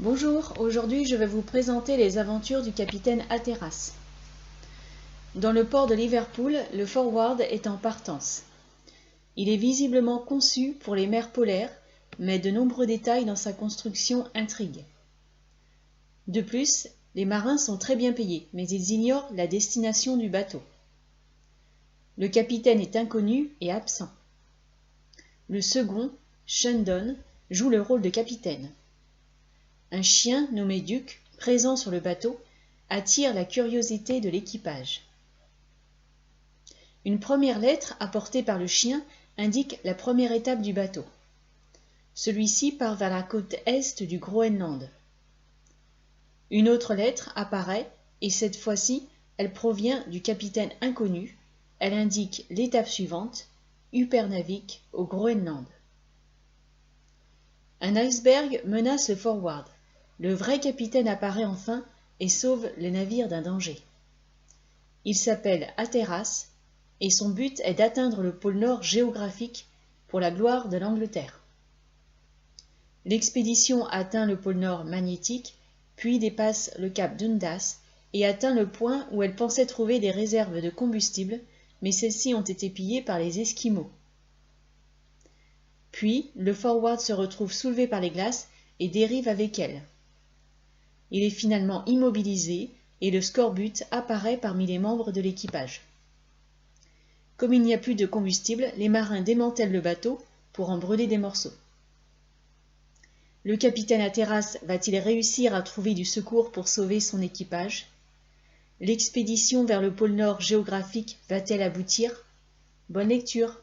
Bonjour, aujourd'hui je vais vous présenter les aventures du capitaine Hatteras. Dans le port de Liverpool, le Forward est en partance. Il est visiblement conçu pour les mers polaires, mais de nombreux détails dans sa construction intriguent. De plus, les marins sont très bien payés, mais ils ignorent la destination du bateau. Le capitaine est inconnu et absent. Le second, Shandon, joue le rôle de capitaine. Un chien nommé Duke, présent sur le bateau, attire la curiosité de l'équipage. Une première lettre apportée par le chien indique la première étape du bateau. Celui-ci part vers la côte est du Groenland. Une autre lettre apparaît et cette fois-ci, elle provient du capitaine inconnu. Elle indique l'étape suivante, Upernavik au Groenland. Un iceberg menace le Forward. Le vrai capitaine apparaît enfin et sauve le navire d'un danger. Il s'appelle Hatteras et son but est d'atteindre le pôle Nord géographique pour la gloire de l'Angleterre. L'expédition atteint le pôle Nord magnétique, puis dépasse le cap Dundas et atteint le point où elle pensait trouver des réserves de combustible, mais celles-ci ont été pillées par les Esquimaux. Puis, le Forward se retrouve soulevé par les glaces et dérive avec elles. Il est finalement immobilisé et le scorbut apparaît parmi les membres de l'équipage. Comme il n'y a plus de combustible, les marins démantèlent le bateau pour en brûler des morceaux. Le capitaine Hatteras va-t-il réussir à trouver du secours pour sauver son équipage? L'expédition vers le pôle Nord géographique va-t-elle aboutir? Bonne lecture!